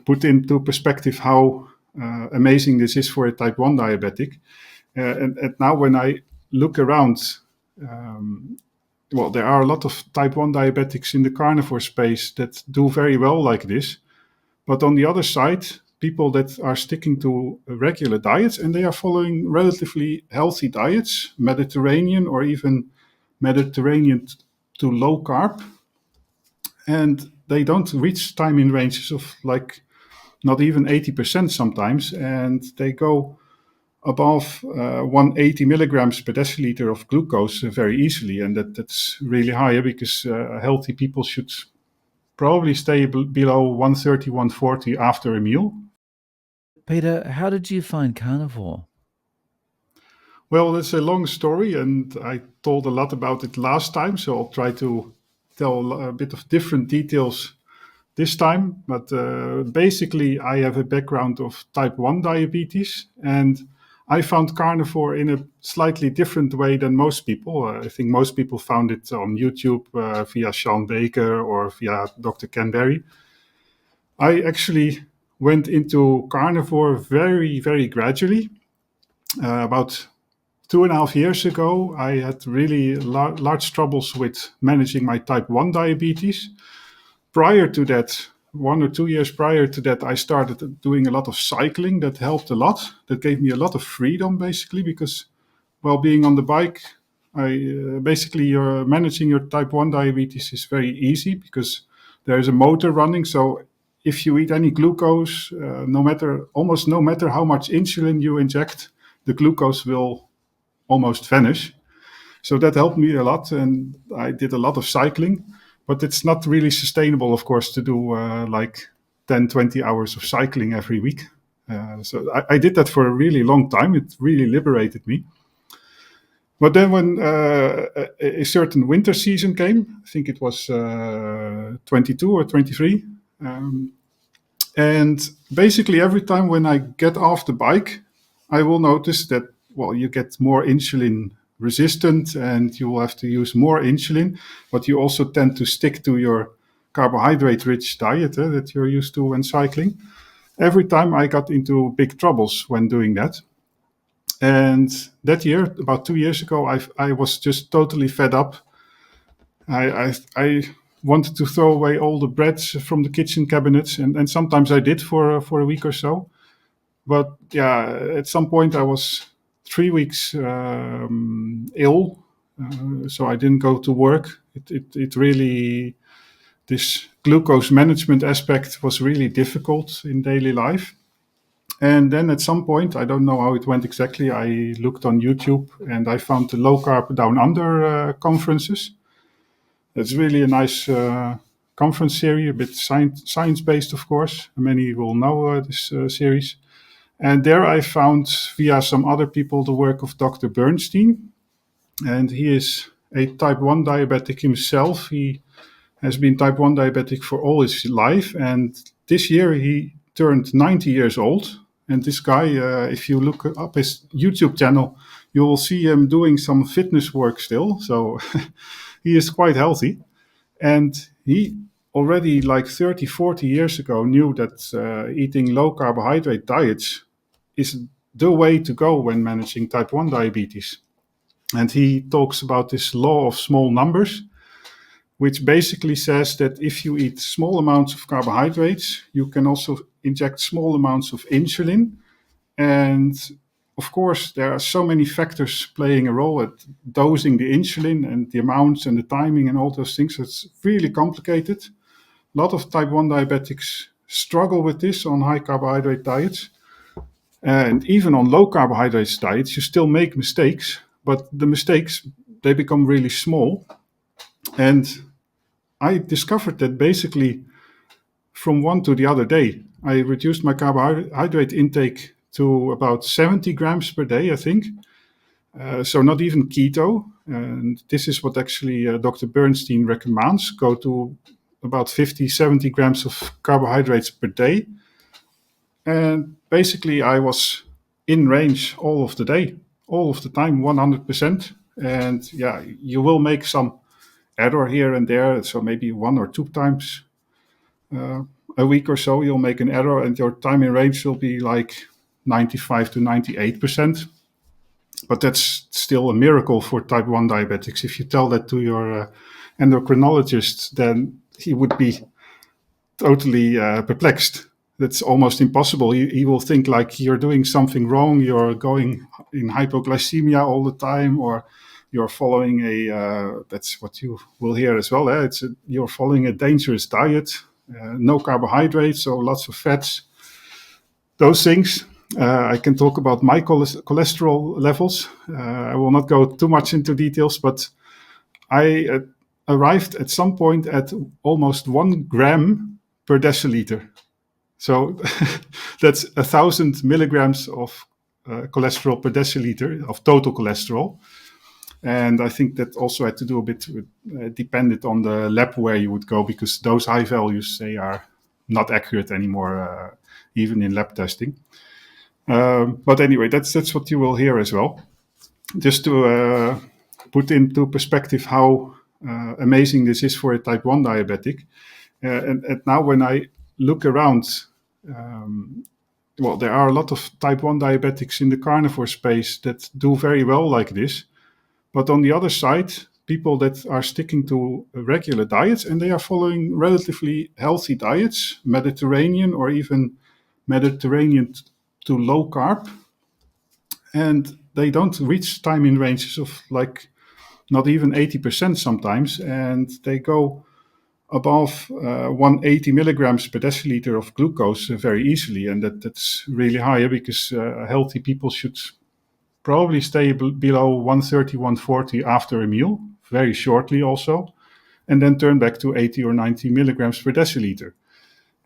put into perspective how amazing this is for a type 1 diabetic. And now when I look around, well, there are a lot of type 1 diabetics in the carnivore space that do very well like this. But on the other side, people that are sticking to regular diets and they are following relatively healthy diets, Mediterranean or even Mediterranean to low carb, and they don't reach time in ranges of like not even 80% sometimes, and they go above 180 milligrams per deciliter of glucose very easily, and that's really high because healthy people should probably stay below 130, 140 after a meal. Peter, how did you find carnivore? Well, it's a long story, and I told a lot about it last time, so I'll try to tell a bit of different details this time. But basically, I have a background of type 1 diabetes, and I found carnivore in a slightly different way than most people. I think most people found it on YouTube via Sean Baker or via Dr. Ken Berry. I actually went into carnivore very, very gradually. About 2.5 years ago, I had really large troubles with managing my type 1 diabetes. Prior to that, 1 or 2 years prior to that, I started doing a lot of cycling. That helped a lot. That gave me a lot of freedom, basically, because while being on the bike, basically you're managing your type 1 diabetes is very easy because there is a motor running. So if you eat any glucose, almost no matter how much insulin you inject, the glucose will almost vanish. So that helped me a lot, and I did a lot of cycling. But it's not really sustainable, of course, to do like 10, 20 hours of cycling every week. So I did that for a really long time. It really liberated me. But then when a certain winter season came, I think it was 22 or 23, and basically every time when I get off the bike, I will notice that, well, you get more insulin resistant and you will have to use more insulin, but you also tend to stick to your carbohydrate-rich diet that you're used to when cycling. Every time I got into big troubles when doing that. And that year, about 2 years ago, I was just totally fed up. I wanted to throw away all the breads from the kitchen cabinets, and sometimes I did for a week or so. But yeah, at some point I was 3 weeks ill, so I didn't go to work. It really, this glucose management aspect was really difficult in daily life. And then at some point, I don't know how it went exactly, I looked on YouTube and I found the Low Carb Down Under conferences. It's really a nice conference series, a bit science-based, of course. Many will know this series. And there I found, via some other people, the work of Dr. Bernstein. And he is a type 1 diabetic himself. He has been type 1 diabetic for all his life. And this year he turned 90 years old. And this guy, if you look up his YouTube channel, you will see him doing some fitness work still. So he is quite healthy. And he already like 30, 40 years ago knew that eating low carbohydrate diets is the way to go when managing type 1 diabetes. And he talks about this law of small numbers, which basically says that if you eat small amounts of carbohydrates, you can also inject small amounts of insulin. And of course, there are so many factors playing a role at dosing the insulin and the amounts and the timing and all those things. It's really complicated. A lot of type 1 diabetics struggle with this on high carbohydrate diets. And even on low carbohydrate diets, you still make mistakes, but the mistakes, they become really small. And I discovered that basically from one to the other day. I reduced my carbohydrate intake to about 70 grams per day, I think. So not even keto. And this is what actually Dr. Bernstein recommends. Go to about 50, 70 grams of carbohydrates per day. And basically I was in range all of the day, all of the time, 100%. And yeah, you will make some error here and there. So maybe 1 or 2 times a week or so, you'll make an error and your time in range will be like 95 to 98%. But that's still a miracle for type 1 diabetics. If you tell that to your endocrinologist, then he would be totally perplexed. That's almost impossible. He will think like you're doing something wrong, you're going in hypoglycemia all the time, or you're following that's what you will hear as well. You're following a dangerous diet, no carbohydrates, so lots of fats. Those things. I can talk about my cholesterol levels. I will not go too much into details, but I arrived at some point at almost 1 gram per deciliter. So that's 1,000 milligrams of cholesterol per deciliter of total cholesterol. And I think that also had to do a bit with, depended on the lab where you would go, because those high values, they are not accurate anymore, even in lab testing. But anyway, that's what you will hear as well. Just to put into perspective how amazing this is for a type 1 diabetic. And now when I look around, there are a lot of type 1 diabetics in the carnivore space that do very well like this. But on the other side, people that are sticking to regular diets and they are following relatively healthy diets, Mediterranean or even Mediterranean to low carb, and they don't reach time in ranges of like not even 80% sometimes, and they go above 180 milligrams per deciliter of glucose very easily, and that's really high because healthy people should probably stay below 130, 140 after a meal, very shortly also, and then turn back to 80 or 90 milligrams per deciliter.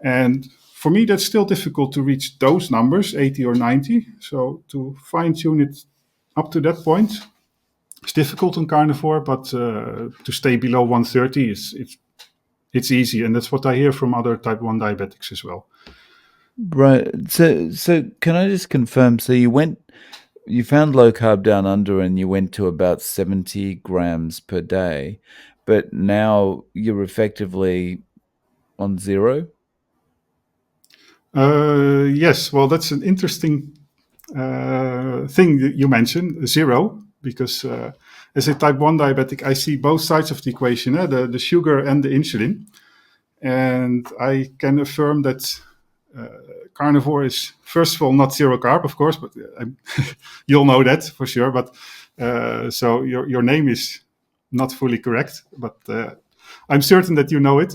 And for me, that's still difficult to reach those numbers, 80 or 90. So to fine-tune it up to that point, it's difficult on carnivore, but to stay below 130 it's easy, and that's what I hear from other type 1 diabetics as well. Right. So can I just confirm? So you found low carb down under, and you went to about 70 grams per day, but now you're effectively on zero? Yes, well, that's an interesting thing that you mentioned, zero, because as a type 1 diabetic, I see both sides of the equation, the sugar and the insulin. And I can affirm that carnivore is, first of all, not zero carb, of course, but you'll know that for sure. But so your name is not fully correct, but I'm certain that you know it.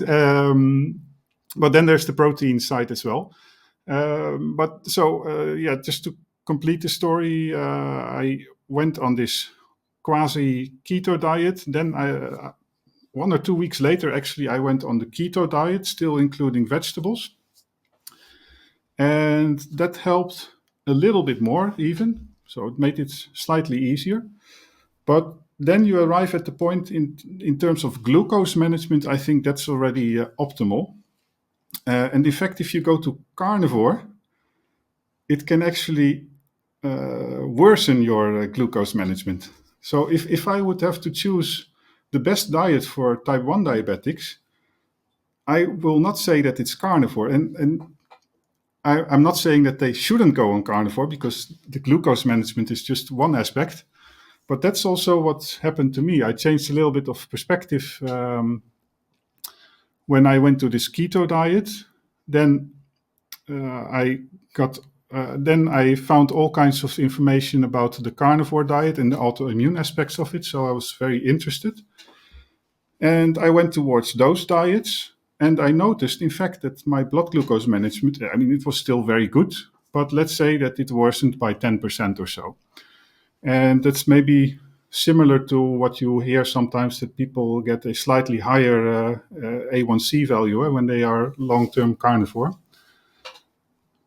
But then there's the protein side as well. Just to complete the story, I went on this quasi keto diet. Then 1 or 2 weeks later, actually, I went on the keto diet, still including vegetables. And that helped a little bit more even. So it made it slightly easier. But then you arrive at the point in terms of glucose management, I think that's already optimal. And in fact, if you go to carnivore, it can actually worsen your glucose management. So if I would have to choose the best diet for type 1 diabetics, I will not say that it's carnivore. And I'm not saying that they shouldn't go on carnivore, because the glucose management is just one aspect. But that's also what happened to me. I changed a little bit of perspective when I went to this keto diet. Then then I found all kinds of information about the carnivore diet and the autoimmune aspects of it. So I was very interested. And I went towards those diets. And I noticed, in fact, that my blood glucose management, I mean, it was still very good, but let's say that it worsened by 10% or so. And that's maybe similar to what you hear sometimes, that people get a slightly higher A1C value when they are long-term carnivore.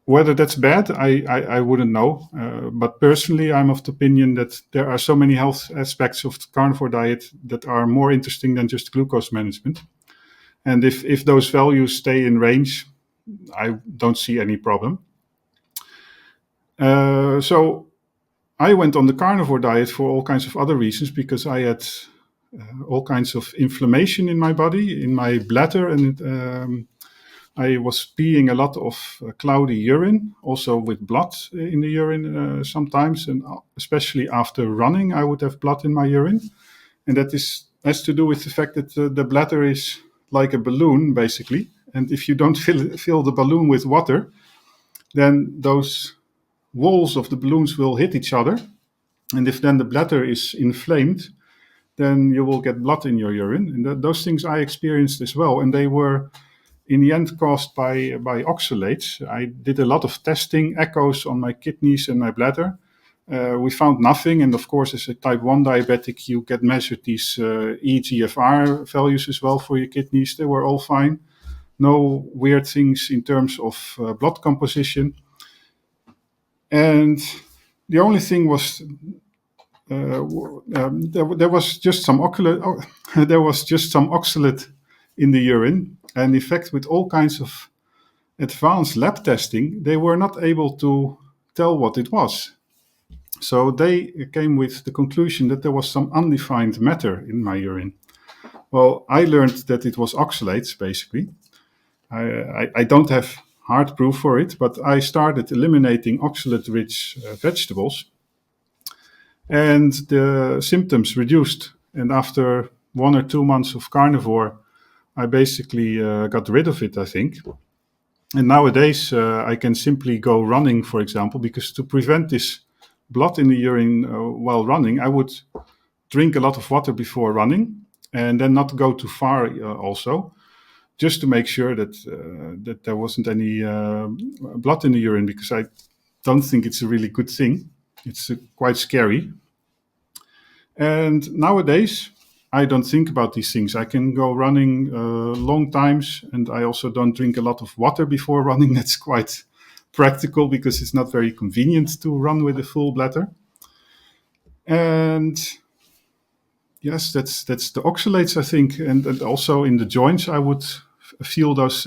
Whether that's bad, I wouldn't know. But personally, I'm of the opinion that there are so many health aspects of the carnivore diet that are more interesting than just glucose management. And if those values stay in range, I don't see any problem. So I went on the carnivore diet for all kinds of other reasons, because I had all kinds of inflammation in my body, in my bladder, and I was peeing a lot of cloudy urine, also with blood in the urine sometimes, and especially after running, I would have blood in my urine, and that has to do with the fact that the bladder is like a balloon, basically, and if you don't fill the balloon with water, then those walls of the balloons will hit each other, and if then the bladder is inflamed, then you will get blood in your urine, and those things I experienced as well, and they were in the end caused by oxalates. I did a lot of testing, echoes on my kidneys and my bladder. We found nothing, and of course, as a type 1 diabetic, you get measured these EGFR values as well for your kidneys. They were all fine. No weird things in terms of blood composition. And the only thing was there was just some oxalate in the urine, and in fact, with all kinds of advanced lab testing, they were not able to tell what it was. So they came with the conclusion that there was some undefined matter in my urine. Well, I learned that it was oxalates, basically. I don't have hard proof for it, but I started eliminating oxalate-rich vegetables, and the symptoms reduced. And after 1 or 2 months of carnivore, I basically got rid of it, I think. And nowadays, I can simply go running, for example, because to prevent this blood in the urine while running, I would drink a lot of water before running, and then not go too far also, just to make sure that there wasn't any blood in the urine, because I don't think it's a really good thing. It's quite scary. And nowadays, I don't think about these things. I can go running long times, and I also don't drink a lot of water before running. That's quite practical because it's not very convenient to run with a full bladder. And yes, that's the oxalates, I think. And also in the joints, I would feel those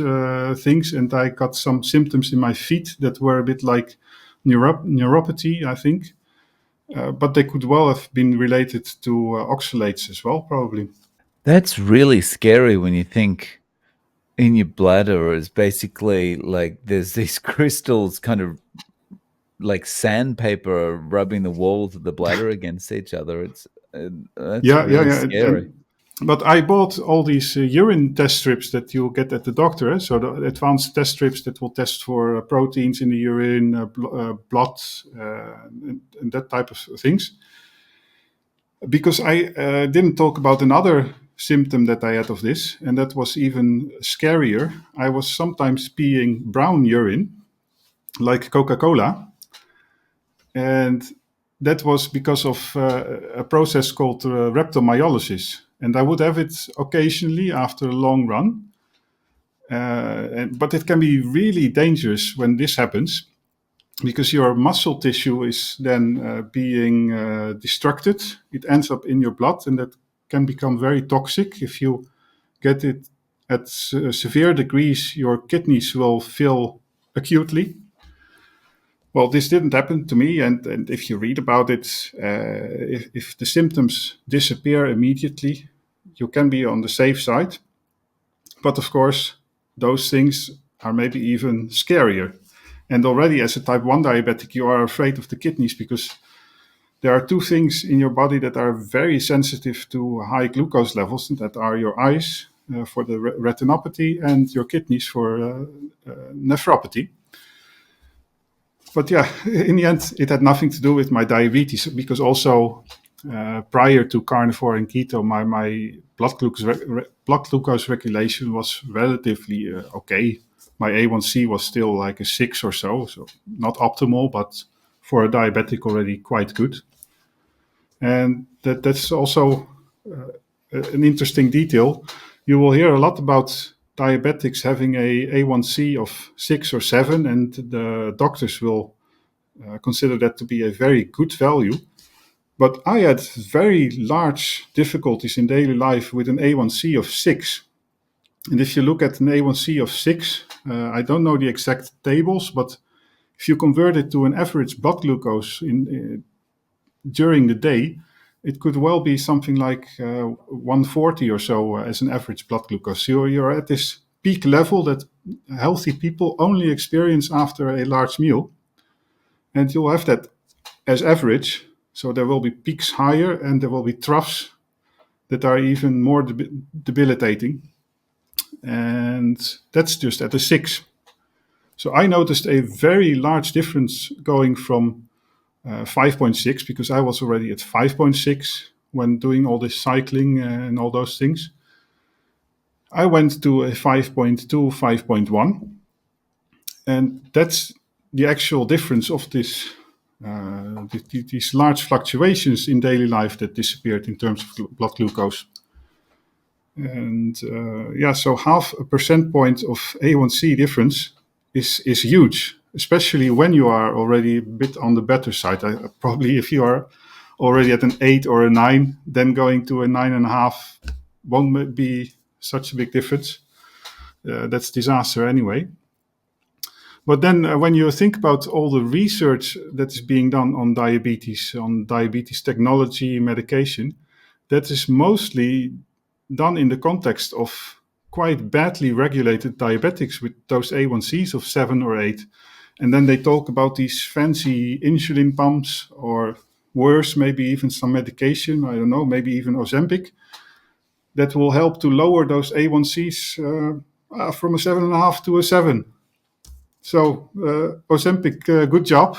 things, and I got some symptoms in my feet that were a bit like neuropathy, I think. But they could well have been related to oxalates as well, probably. That's really scary when you think in your bladder is basically like there's these crystals kind of like sandpaper rubbing the walls of the bladder against each other. It's that's really Yeah. scary. But I bought all these urine test strips that you get at the doctor. So the advanced test strips that will test for proteins in the urine, blood, and that type of things. Because I didn't talk about another symptom that I had of this, and that was even scarier. I was sometimes peeing brown urine, like Coca-Cola, and that was because of a process called rhabdomyolysis. And I would have it occasionally after a long run, but it can be really dangerous when this happens, because your muscle tissue is then being destructed. It ends up in your blood, and that can become very toxic. If you get it at severe degrees, your kidneys will fail acutely. Well, this didn't happen to me, and if you read about it, if the symptoms disappear immediately, you can be on the safe side. But of course, those things are maybe even scarier. And already as a type 1 diabetic, you are afraid of the kidneys, because there are two things in your body that are very sensitive to high glucose levels, and that are your eyes for the retinopathy and your kidneys for nephropathy. But yeah, in the end, it had nothing to do with my diabetes, because also prior to carnivore and keto, my blood glucose regulation was relatively okay. My A1C was still like a 6 or so not optimal, but for a diabetic already quite good. And that's also an interesting detail. You will hear a lot about diabetics having a A1C of 6 or 7, and the doctors will consider that to be a very good value. But I had very large difficulties in daily life with an A1C of 6. And if you look at an A1C of 6, I don't know the exact tables, but if you convert it to an average blood glucose during the day, it could well be something like 140 or so as an average blood glucose. So you're at this peak level that healthy people only experience after a large meal. And you'll have that as average. So there will be peaks higher and there will be troughs that are even more debilitating. And that's just at a 6. So I noticed a very large difference going from 5.6, because I was already at 5.6 when doing all this cycling and all those things. I went to a 5.2, 5.1, and that's the actual difference of these large fluctuations in daily life that disappeared in terms of blood glucose. And so half a percent point of A1C difference is huge, especially when you are already a bit on the better side. Probably if you are already at an 8 or a 9, then going to a 9.5 won't be such a big difference. That's disaster anyway. But then when you think about all the research that is being done on diabetes technology, medication, that is mostly done in the context of quite badly regulated diabetics with those A1Cs of 7 or 8. And then they talk about these fancy insulin pumps, or worse, maybe even some medication, I don't know, maybe even Ozempic, that will help to lower those A1Cs from a 7.5 to a 7. So Ozempic, good job.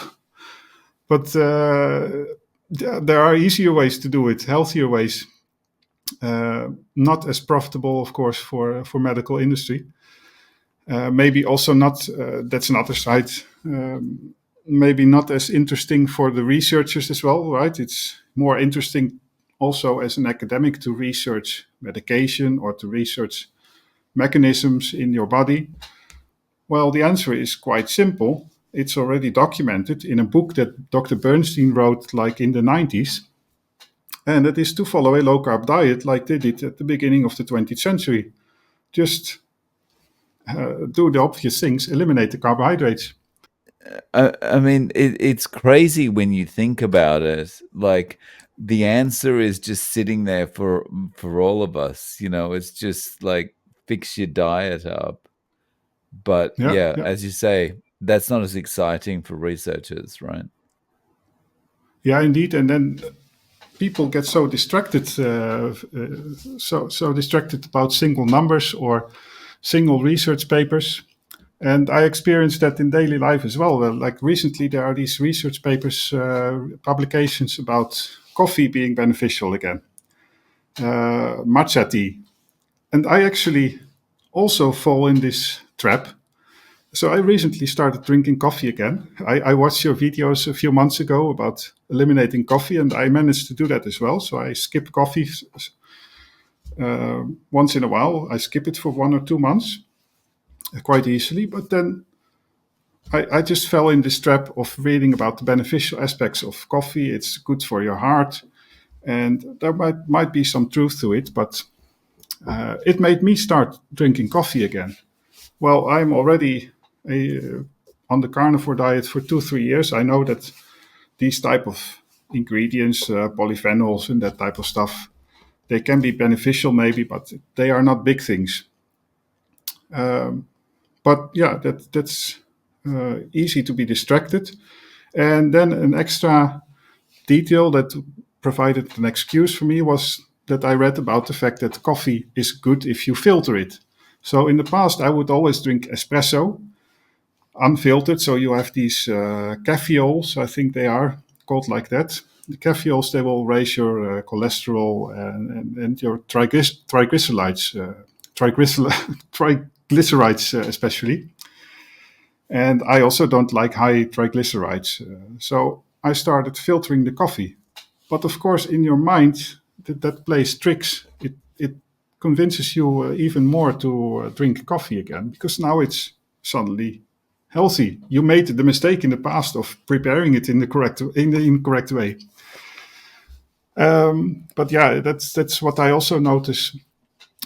But there are easier ways to do it, healthier ways. Not as profitable, of course, for medical industry. Maybe also not, that's another side, maybe not as interesting for the researchers as well, right? It's more interesting also as an academic to research medication or to research mechanisms in your body. Well, the answer is quite simple. It's already documented in a book that Dr. Bernstein wrote like in the 90s. And that is to follow a low-carb diet like they did at the beginning of the 20th century. Just do the obvious things, eliminate the carbohydrates. I mean, it's crazy when you think about it. Like, the answer is just sitting there for all of us. It's just like, fix your diet up. But Yeah, yeah, yeah. as you say, that's not as exciting for researchers, right? Yeah, indeed. And then people get so distracted, so distracted about single numbers or single research papers. And I experienced that in daily life as well. Like recently, there are these research papers, publications about coffee being beneficial again, matcha tea. And I actually also fall in this trap. So I recently started drinking coffee again. I watched your videos a few months ago about eliminating coffee, and I managed to do that as well. So I skip coffee once in a while. I skip it for 1 or 2 months quite easily. But then I just fell in this trap of reading about the beneficial aspects of coffee. It's good for your heart, and there might be some truth to it. But it made me start drinking coffee again. Well, I'm already on the carnivore diet for 2-3 years. I know that these type of ingredients, polyphenols and that type of stuff, they can be beneficial maybe, but they are not big things. But yeah, that's easy to be distracted. And then an extra detail that provided an excuse for me was that I read about the fact that coffee is good if you filter it. So in the past, I would always drink espresso, unfiltered. So you have these caffeols, I think they are called like that. The caffeols, they will raise your cholesterol and your triglycerides, triglycerides especially. And I also don't like high triglycerides. So I started filtering the coffee. But of course, in your mind, that plays tricks. It convinces you even more to drink coffee again, because now it's suddenly healthy. You made the mistake in the past of preparing it in the incorrect way. But yeah, that's what I also notice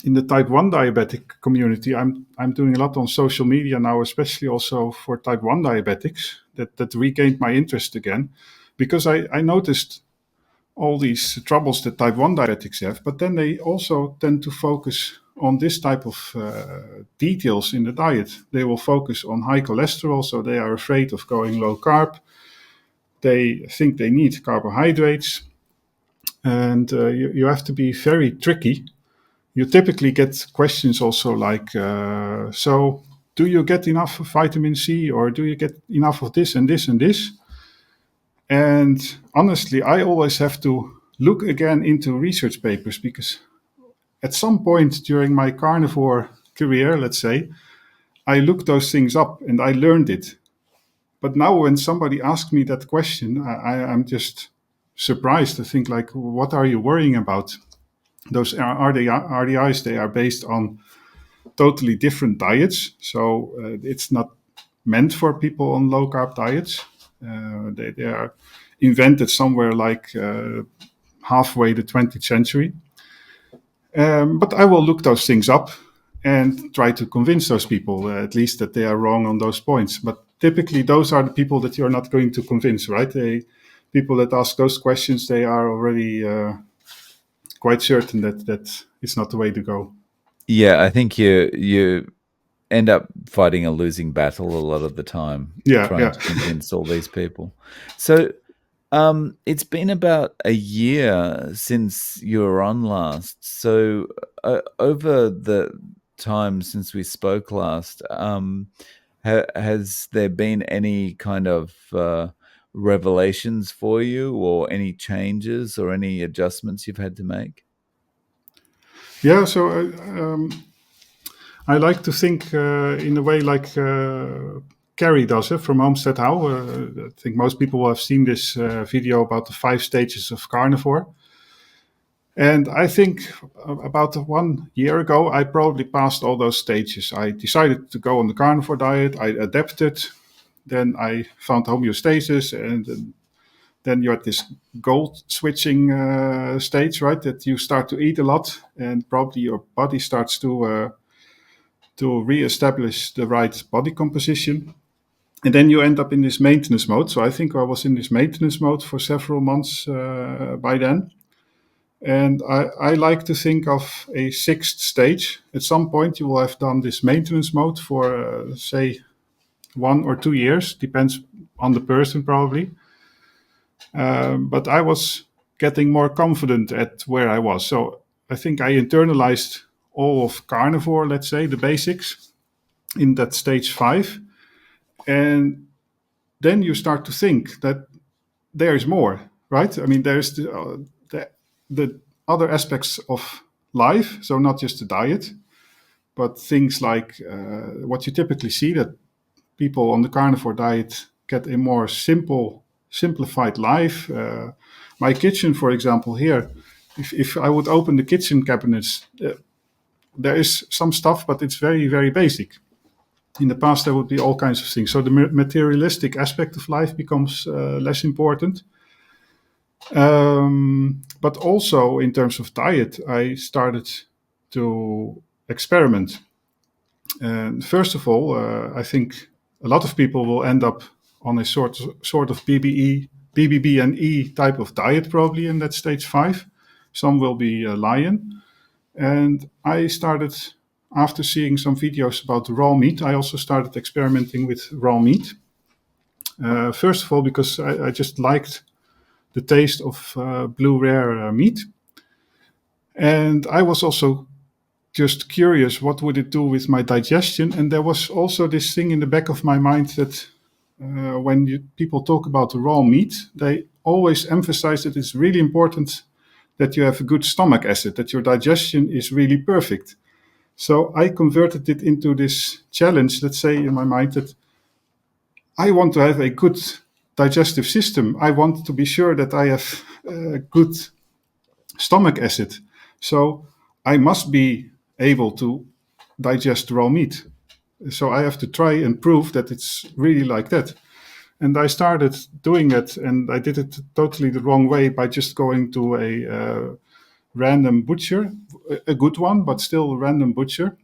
in the type 1 diabetic community. I'm doing a lot on social media now, especially also for type 1 diabetics, that regained my interest again, because I noticed all these troubles that type 1 diabetics have, but then they also tend to focus on this type of details in the diet. They will focus on high cholesterol, so they are afraid of going low carb. They think they need carbohydrates, and you have to be very tricky. You typically get questions also like, so do you get enough of vitamin C, or do you get enough of this and this and this? And honestly, I always have to look again into research papers, because at some point during my carnivore career, let's say, I looked those things up and I learned it. But now when somebody asks me that question, I'm just surprised to think like, what are you worrying about? Those RDIs, they are based on totally different diets. So it's not meant for people on low carb diets. They are invented somewhere like halfway the 20th century. But I will look those things up and try to convince those people, at least, that they are wrong on those points. But typically, those are the people that you're not going to convince, right? People that ask those questions, they are already quite certain that it's not the way to go. Yeah, I think you end up fighting a losing battle a lot of the time, trying to convince all these people. So it's been about a year since you were on last. So over the time since we spoke last, has there been any kind of revelations for you, or any changes or any adjustments you've had to make? Yeah, so I like to think in a way like Carrie does it from Homestead How. I think most people have seen this video about the 5 stages of carnivore. And I think about 1 year ago, I probably passed all those stages. I decided to go on the carnivore diet. I adapted. Then I found homeostasis, and then you're at this goal switching stage, right? That you start to eat a lot, and probably your body starts to reestablish the right body composition. And then you end up in this maintenance mode. So I think I was in this maintenance mode for several months by then. And I like to think of a 6th stage. At some point, you will have done this maintenance mode for, say, 1 or 2 years, depends on the person probably. But I was getting more confident at where I was. So I think I internalized all of carnivore, let's say, the basics, in that stage 5. And then you start to think that there is more, right? I mean, there's the other aspects of life, so not just the diet, but things like what you typically see, that people on the carnivore diet get a more simplified life. My kitchen, for example, here, if I would open the kitchen cabinets, there is some stuff, but it's very, very basic. In the past, there would be all kinds of things. So the materialistic aspect of life becomes less important. But also in terms of diet, I started to experiment. And first of all, I think a lot of people will end up on a sort of BBB and E type of diet, probably in that stage 5. Some will be lion. And I started, after seeing some videos about raw meat, I also started experimenting with raw meat. First of all, because I just liked the taste of blue rare meat. And I was also just curious, what would it do with my digestion? And there was also this thing in the back of my mind that when people talk about raw meat, they always emphasize that it's really important that you have a good stomach acid, that your digestion is really perfect. So I converted it into this challenge, let's say, in my mind, that I want to have a good digestive system. I want to be sure that I have good stomach acid. So I must be able to digest raw meat. So I have to try and prove that it's really like that. And I started doing it, and I did it totally the wrong way by just going to a random butcher, a good one, but still a random butcher.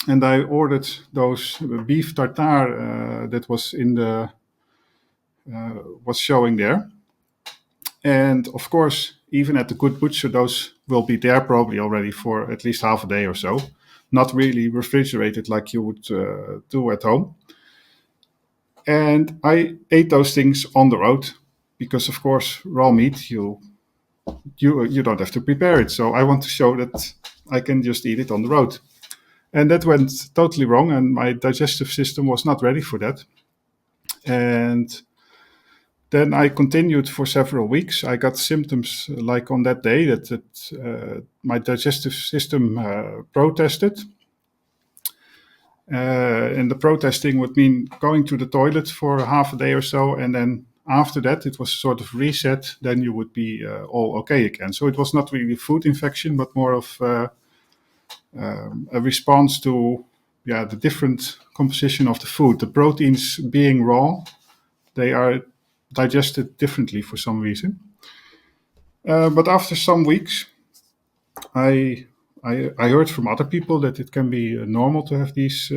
And I ordered those beef tartare that was in the was showing there. And of course, even at the good butcher, those will be there probably already for at least half a day or so. not really refrigerated like you would do at home. And I ate those things on the road because, of course, raw meat, you don't have to prepare it. So I want to show that I can just eat it on the road. And that went totally wrong, and my digestive system was not ready for that. And then I continued for several weeks. I got symptoms like on that day that my digestive system protested. And the protesting would mean going to the toilet for half a day or so, and then after that it was sort of reset. Then you would be all okay again. So it was not really a food infection, but more of a response to the different composition of the food. The proteins being raw, they are digested differently for some reason. But after some weeks, I heard from other people that it can be normal to have these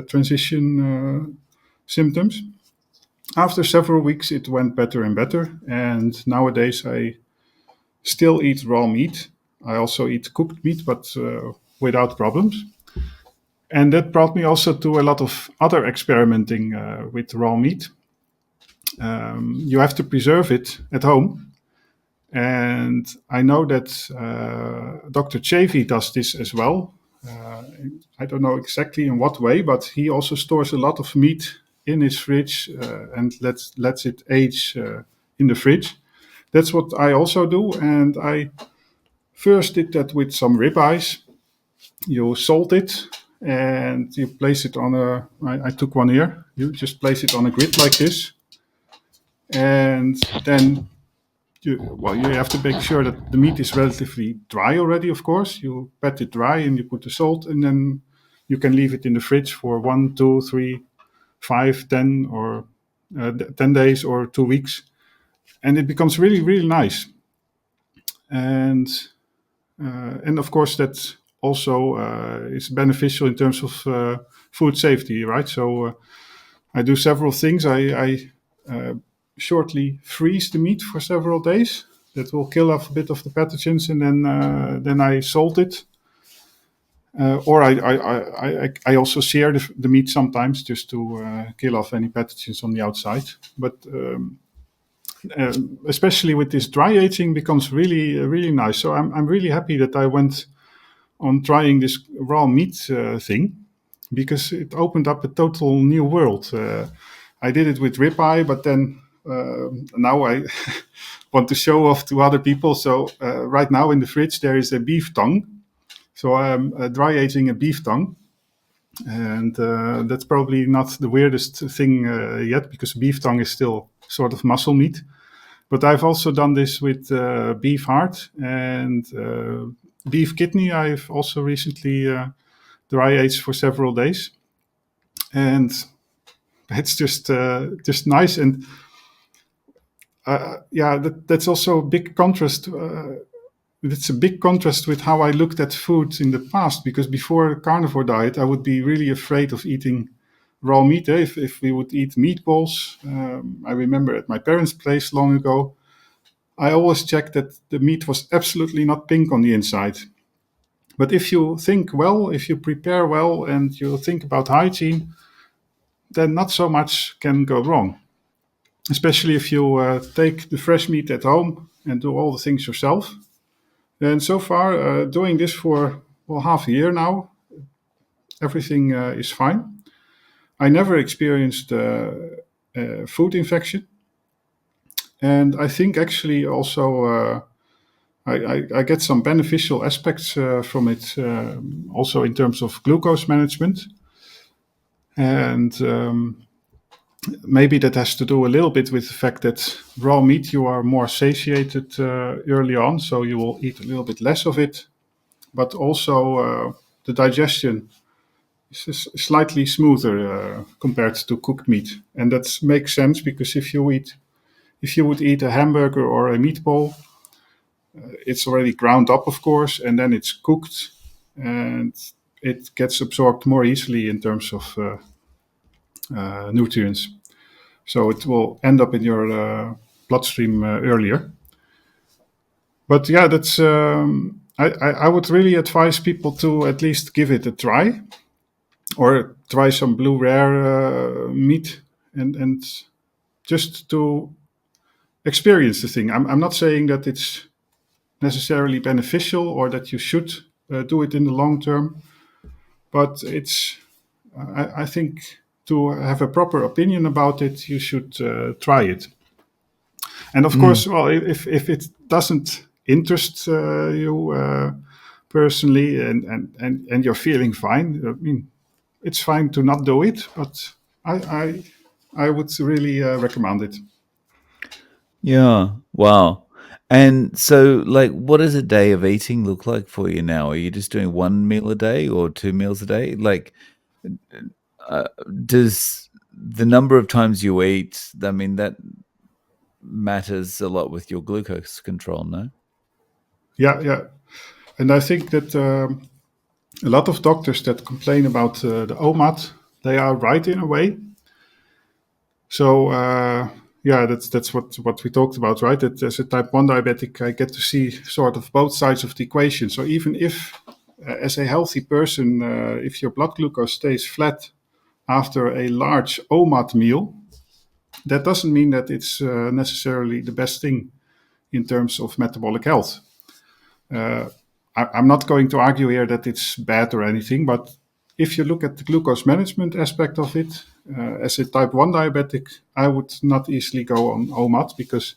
transition symptoms. After several weeks, it went better and better, and nowadays I still eat raw meat. I also eat cooked meat, but without problems. And that brought me also to a lot of other experimenting with raw meat. You have to preserve it at home. And I know that Dr. Chavy does this as well. I don't know exactly in what way, but he also stores a lot of meat in his fridge and lets it age in the fridge. That's what I also do. And I first did that with some ribeyes. You salt it and you place it on I took one here. You just place it on a grid like this. And then you have to make sure that the meat is relatively dry already, of course. You pat it dry and you put the salt, and then you can leave it in the fridge for 1, 2, 3, 5, 10, or 10 days or 2 weeks. And it becomes really, really nice. And of course, that also is beneficial in terms of food safety, right? So I do several things. I shortly freeze the meat for several days. That will kill off a bit of the pathogens, and then I salt it. Or I also sear the meat sometimes just to kill off any pathogens on the outside. But especially with this dry aging, becomes really really nice. So I'm really happy that I went on trying this raw meat thing, because it opened up a total new world. I did it with ribeye, but then now I want to show off to other people. So right now in the fridge there is a beef tongue. So I'm dry aging a beef tongue. And that's probably not the weirdest thing yet, because beef tongue is still sort of muscle meat. But I've also done this with beef heart and beef kidney. I've also recently dry aged for several days. And it's just nice. And that's also a big contrast. It's a big contrast with how I looked at food in the past, because before the carnivore diet, I would be really afraid of eating raw meat. If we would eat meatballs, I remember at my parents' place long ago, I always checked that the meat was absolutely not pink on the inside. But if you think well, if you prepare well, and you think about hygiene, then not so much can go wrong. Especially if you take the fresh meat at home and do all the things yourself. And so far, doing this for half a year now, everything is fine. I never experienced food infection. And I think actually also I get some beneficial aspects from it, also in terms of glucose management. And maybe that has to do a little bit with the fact that raw meat, you are more satiated early on, so you will eat a little bit less of it. But also the digestion is slightly smoother compared to cooked meat. And that makes sense, because if you would eat a hamburger or a meatball, it's already ground up, of course, and then it's cooked, and it gets absorbed more easily in terms of nutrients. So it will end up in your bloodstream earlier. But yeah, that's I would really advise people to at least give it a try, or try some blue rare meat, and just to experience the thing. I'm not saying that it's necessarily beneficial or that you should do it in the long term, but I think to have a proper opinion about it, you should try it. And of Mm. course, well, if it doesn't interest you personally, and you're feeling fine, I mean, it's fine to not do it. But I I, I would really recommend it. Yeah. Wow. And so, like, what does a day of eating look like for you now? Are you just doing one meal a day or two meals a day? Like, uh, does the number of times you eat, I mean, that matters a lot with your glucose control, no? Yeah, yeah. And I think that a lot of doctors that complain about the OMAD, they are right in a way. So yeah, that's what we talked about, right? That as a type 1 diabetic, I get to see sort of both sides of the equation. So even if, as a healthy person, if your blood glucose stays flat after a large OMAD meal, that doesn't mean that it's necessarily the best thing in terms of metabolic health. Uh, I'm not going to argue here that it's bad or anything, but if you look at the glucose management aspect of it, as a type 1 diabetic, I would not easily go on OMAD, because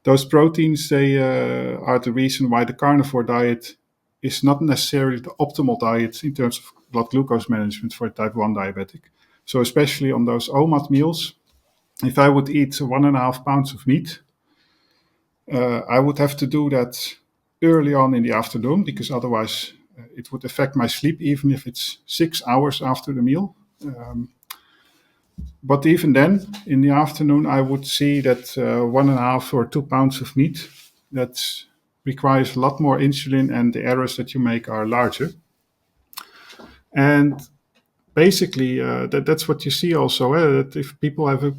those proteins, they are the reason why the carnivore diet is not necessarily the optimal diet in terms of blood glucose management for a type 1 diabetic. So especially on those OMAD meals, if I would eat 1.5 pounds of meat, I would have to do that early on in the afternoon, because otherwise it would affect my sleep, even if it's 6 hours after the meal. But even then, in the afternoon, I would see that 1.5 or 2 pounds of meat, that requires a lot more insulin, and the errors that you make are larger. And basically, that's what you see also, that if people have a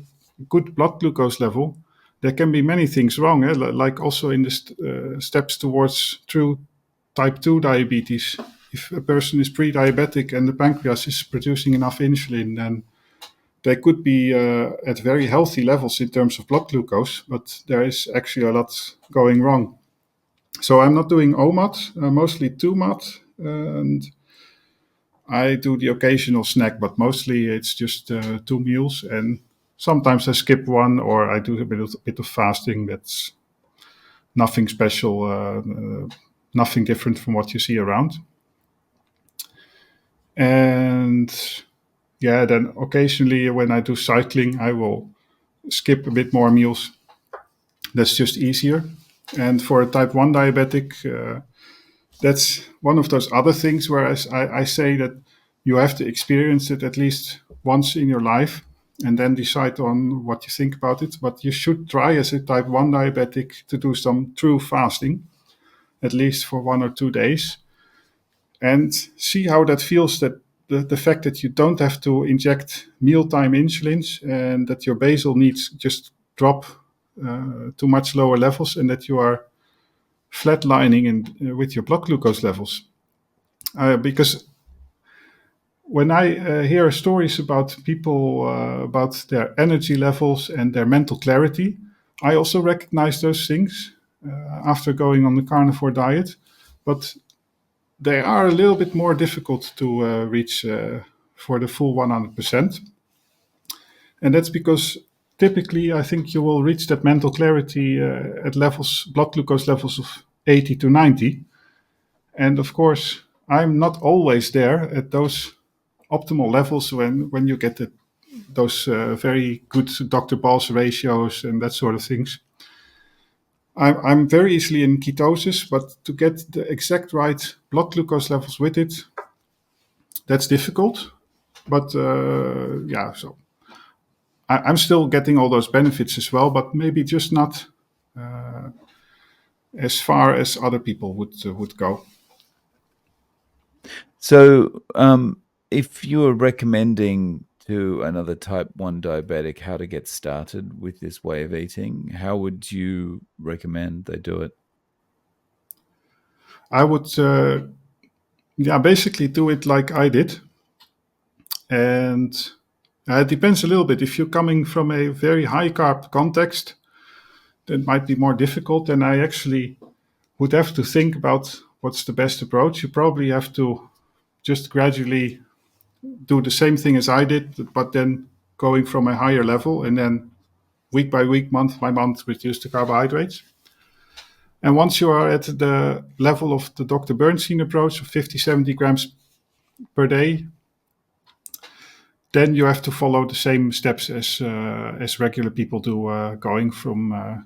good blood glucose level, there can be many things wrong, like also in the steps towards true type 2 diabetes. If a person is pre-diabetic and the pancreas is producing enough insulin, then they could be at very healthy levels in terms of blood glucose, but there is actually a lot going wrong. So I'm not doing OMAD, mostly 2MAD, and I do the occasional snack, but mostly it's just 2 meals, and sometimes I skip one, or I do bit of fasting. That's nothing special, nothing different from what you see around. And yeah, then occasionally when I do cycling, I will skip a bit more meals. That's just easier. And for a type 1 diabetic, that's one of those other things where I say that you have to experience it at least once in your life, and then decide on what you think about it. But you should try, as a type 1 diabetic, to do some true fasting, at least for 1 or 2 days, and see how that feels. That the fact that you don't have to inject mealtime insulins, and that your basal needs just drop to much lower levels, and that you are flatlining with your blood glucose levels. Because when I hear stories about people, about their energy levels and their mental clarity, I also recognize those things after going on the carnivore diet. But they are a little bit more difficult to reach for the full 100%. And that's because typically I think you will reach that mental clarity at levels, blood glucose levels of 80 to 90. And of course, I'm not always there at those optimal levels when you get those very good Dr. Ball's ratios and that sort of things. I'm very easily in ketosis, but to get the exact right blood glucose levels with it, that's difficult. But yeah, so I'm still getting all those benefits as well, but maybe just not as far as other people would go. So, if you were recommending to another type 1 diabetic how to get started with this way of eating, how would you recommend they do it? I would basically do it like I did. And it depends a little bit. If you're coming from a very high carb context, that might be more difficult. And I actually would have to think about what's the best approach. You probably have to just gradually do the same thing as I did, but then going from a higher level, and then week by week, month by month, reduce the carbohydrates. And once you are at the level of the Dr. Bernstein approach of 50, 70 grams per day, then you have to follow the same steps as regular people do, going from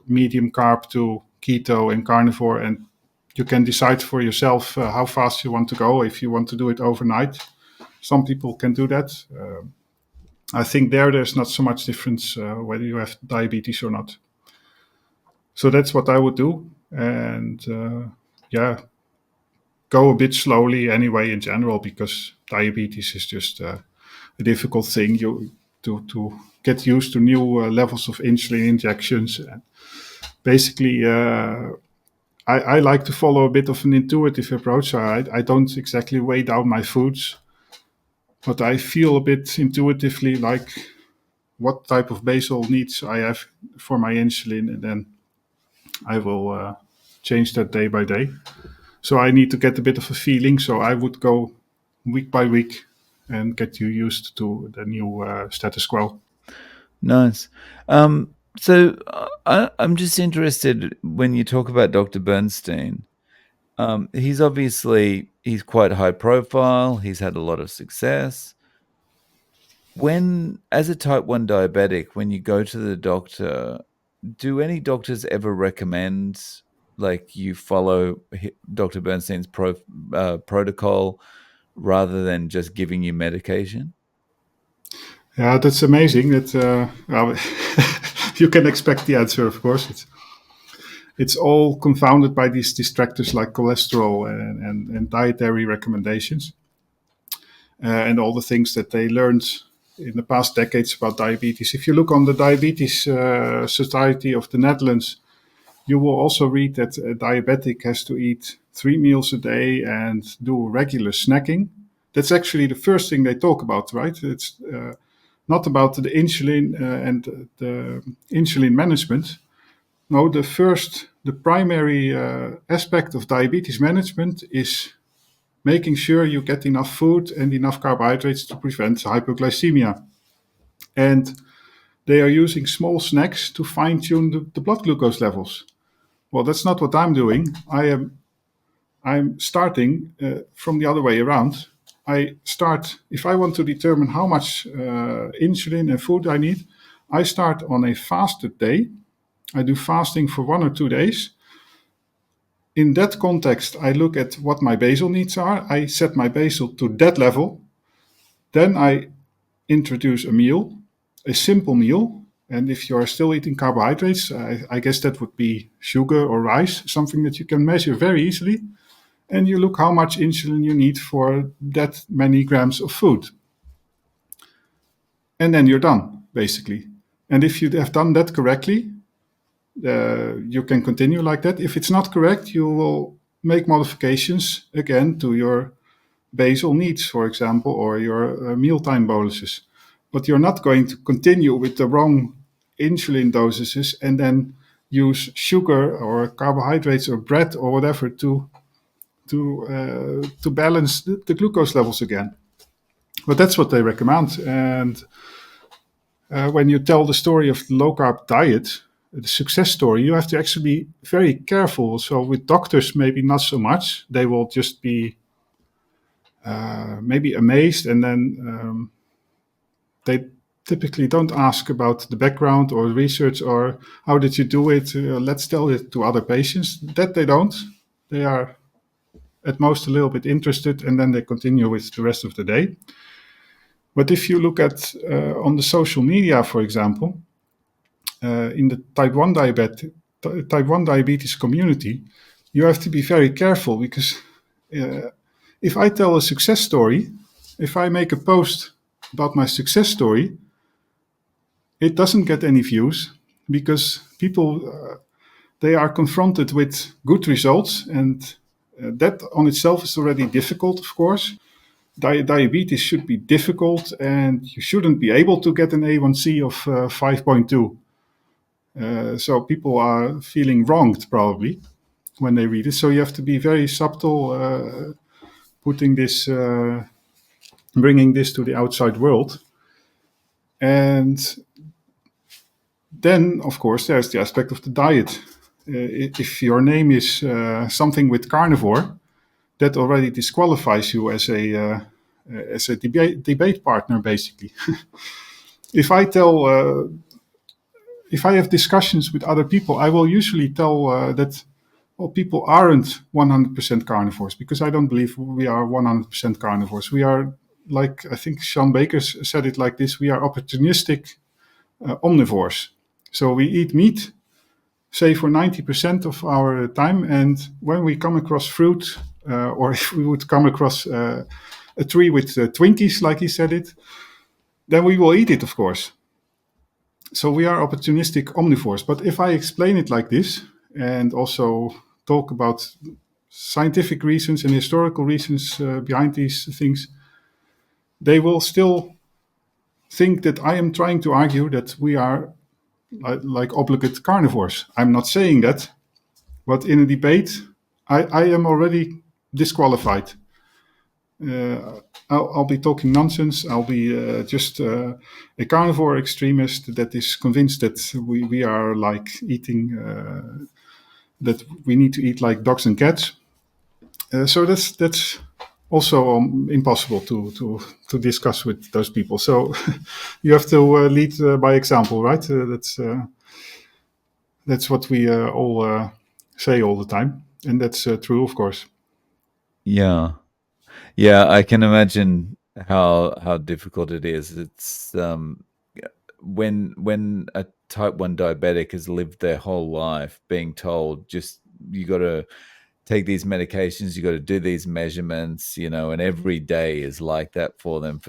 medium carb to keto and carnivore, and you can decide for yourself how fast you want to go. If you want to do it overnight, some people can do that. I think there's not so much difference whether you have diabetes or not. So that's what I would do, and go a bit slowly anyway in general, because diabetes is just a difficult thing. To get used to new levels of insulin injections. Basically, I like to follow a bit of an intuitive approach. So I don't exactly weigh down my foods, but I feel a bit intuitively like what type of basal needs I have for my insulin, and then I will change that day by day. So I need to get a bit of a feeling. So I would go week by week and get you used to the new status quo. Nice. So I'm just interested when you talk about Dr. Bernstein. He's quite high profile. He's had a lot of success. As a type 1 diabetic, when you go to the doctor, do any doctors ever recommend like you follow Dr. Bernstein's protocol rather than just giving you medication? Yeah, that's amazing. That well, you can expect the answer, of course. It's all confounded by these distractors like cholesterol and dietary recommendations, and all the things that they learned in the past decades about diabetes. If you look on the Diabetes Society of the Netherlands, you will also read that a diabetic has to eat 3 meals a day and do regular snacking. That's actually the first thing they talk about, right? It's not about the insulin and the insulin management. No, the primary aspect of diabetes management is making sure you get enough food and enough carbohydrates to prevent hypoglycemia. And they are using small snacks to fine tune the blood glucose levels. Well, that's not what I'm doing. I'm starting from the other way around. If I want to determine how much insulin and food I need, I start on a fasted day. I do fasting for 1 or 2 days. In that context, I look at what my basal needs are. I set my basal to that level. Then I introduce a meal, a simple meal. And if you are still eating carbohydrates, I guess that would be sugar or rice, something that you can measure very easily. And you look how much insulin you need for that many grams of food. And then you're done, basically. And if you have done that correctly, you can continue like that. If it's not correct, you will make modifications again to your basal needs, for example, or your mealtime boluses. But you're not going to continue with the wrong insulin dosages and then use sugar or carbohydrates or bread or whatever to balance the glucose levels again. But that's what they recommend. And when you tell the story of the low carb diet, the success story, you have to actually be very careful. So with doctors, maybe not so much. They will just be maybe amazed, and then they typically don't ask about the background or research or how did you do it. Let's tell it to other patients. That they don't. They are at most a little bit interested, and then they continue with the rest of the day. But if you look at on the social media, for example, in the type 1 diabetes community, you have to be very careful, because if I tell a success story, if I make a post about my success story, it doesn't get any views, because people they are confronted with good results, and that on itself is already difficult, of course. Diabetes should be difficult, and you shouldn't be able to get an A1C of 5.2. So people are feeling wronged probably when they read it. So you have to be very subtle, putting this, bringing this to the outside world. And then, of course, there's the aspect of the diet. If your name is something with carnivore, that already disqualifies you as a debate partner, basically. If I tell, if I have discussions with other people, I will usually tell that well, people aren't 100% carnivores, because I don't believe we are 100% carnivores. We are, like I think Sean Baker said it like this: we are opportunistic omnivores. So we eat meat, say for 90% of our time, and when we come across fruit, or if we would come across a tree with Twinkies, like he said it, then we will eat it, of course. So we are opportunistic omnivores. But if I explain it like this, and also talk about scientific reasons and historical reasons behind these things, they will still think that I am trying to argue that we are like obligate carnivores. I'm not saying that, but in a debate, I am already disqualified. I'll be talking nonsense. I'll be just a carnivore extremist that is convinced that we are like eating, that we need to eat like dogs and cats. So that's also impossible to discuss with those people. So you have to lead by example, right? That's what we all say all the time, and that's true, of course. Yeah. Yeah, I can imagine how difficult it is. It's when a type 1 diabetic has lived their whole life being told, just you got to take these medications, you got to do these measurements, and every day is like that for them.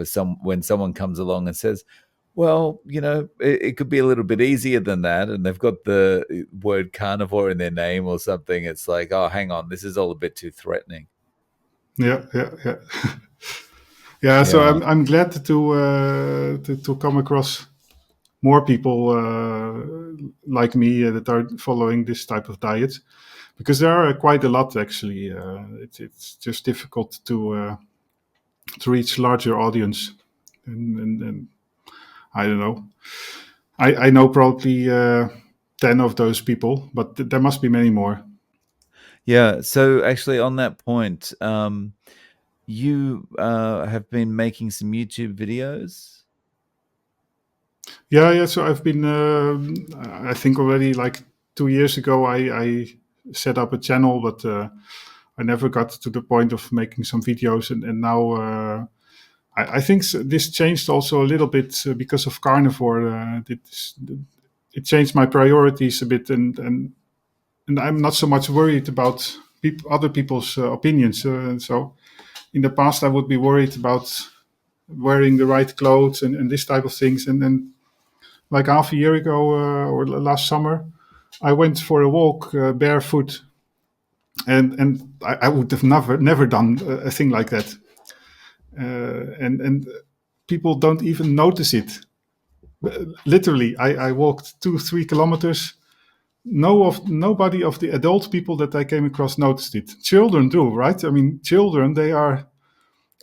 When someone comes along and says, well, it could be a little bit easier than that, and they've got the word carnivore in their name or something, it's like, oh, hang on, this is all a bit too threatening. Yeah. Yeah, so Yeah. I'm glad to come across more people like me that are following this type of diet, because there are quite a lot actually. It's just difficult to reach larger audience, and I don't know. I know probably 10 of those people, but there must be many more. Yeah. So actually, on that point, you have been making some YouTube videos. Yeah. So I've been, I think already like 2 years ago, I set up a channel, but I never got to the point of making some videos. And now I think this changed also a little bit because of Carnivore. It changed my priorities a bit, and I'm not so much worried about other people's opinions. So in the past, I would be worried about wearing the right clothes and this type of things. And then, like half a year ago or last summer, I went for a walk barefoot, and I would have never done a thing like that. And people don't even notice it. Literally, I walked 2-3 kilometers. Nobody of the adult people that I came across noticed it. Children do, right? I mean, children, they are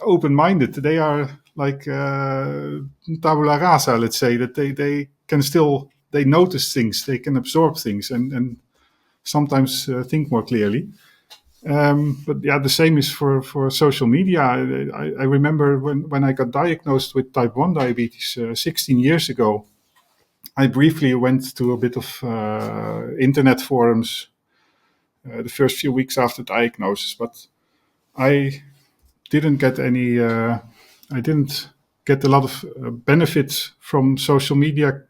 open-minded. They are like tabula rasa, let's say, that they can still, they notice things, they can absorb things, and sometimes think more clearly. But yeah, the same is for social media. I remember when I got diagnosed with type 1 diabetes 16 years ago, I briefly went to a bit of internet forums the first few weeks after diagnosis, but I didn't get any. I didn't get a lot of benefits from social media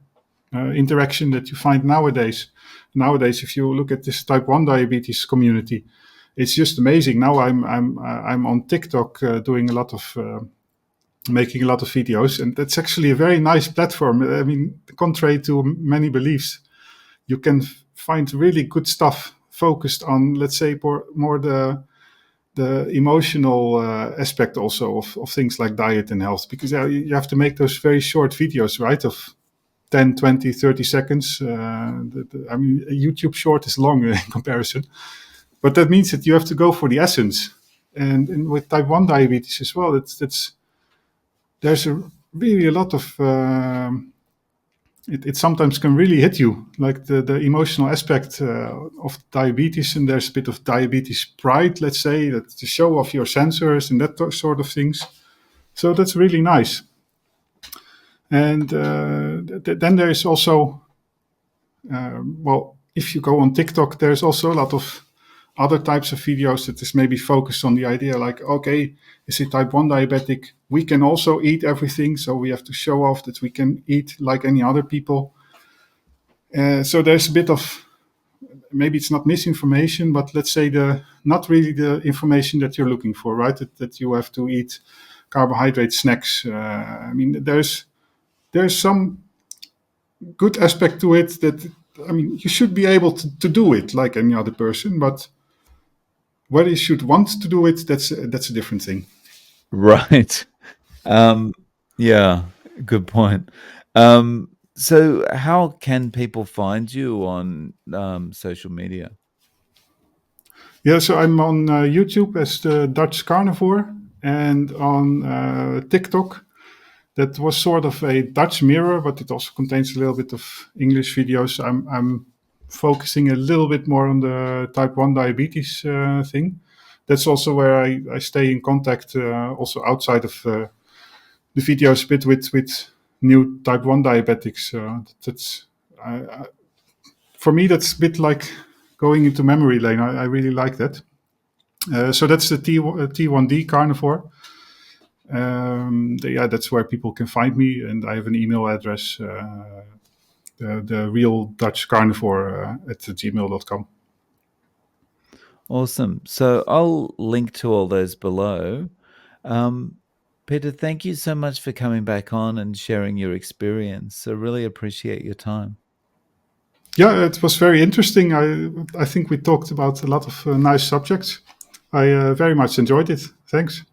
interaction that you find nowadays. Nowadays, if you look at this type 1 diabetes community, it's just amazing. Now I'm on TikTok doing a lot of making a lot of videos, and that's actually a very nice platform. I mean, contrary to many beliefs, you can find really good stuff focused on, let's say, more the emotional aspect also of things like diet and health, because you have to make those very short videos, right, of 10, 20, 30 seconds. I mean, a YouTube short is long in comparison, but that means that you have to go for the essence. And with type 1 diabetes as well, there's really a lot of it sometimes can really hit you, like the emotional aspect of diabetes, and there's a bit of diabetes pride, let's say, that to show off your sensors and that sort of things. So that's really nice. And then there is also, well, if you go on TikTok, there's also a lot of other types of videos that is maybe focused on the idea like, okay, is a type 1 diabetic, we can also eat everything, so we have to show off that we can eat like any other people. So there's a bit of, maybe it's not misinformation, but let's say not really the information that you're looking for, right? That you have to eat carbohydrate snacks. I mean, there's some good aspect to it that, I mean, you should be able to do it like any other person, but whether you should want to do it, that's a different thing. Right. Yeah, good point. So how can people find you on social media? Yeah, so I'm on YouTube as the Dutch Carnivore, and on TikTok. That was sort of a Dutch mirror, but it also contains a little bit of English videos. I'm focusing a little bit more on the type 1 diabetes thing. That's also where I stay in contact, also outside of the videos, a bit with new type 1 diabetics. That's for me, that's a bit like going into memory lane. I really like that. So that's the T1D Carnivore. Yeah, that's where people can find me, and I have an email address, the real Dutch Carnivore at gmail.com. Awesome. So I'll link to all those below. Peter, thank you so much for coming back on and sharing your experience. I really appreciate your time. Yeah, it was very interesting. I think we talked about a lot of nice subjects. I very much enjoyed it. Thanks.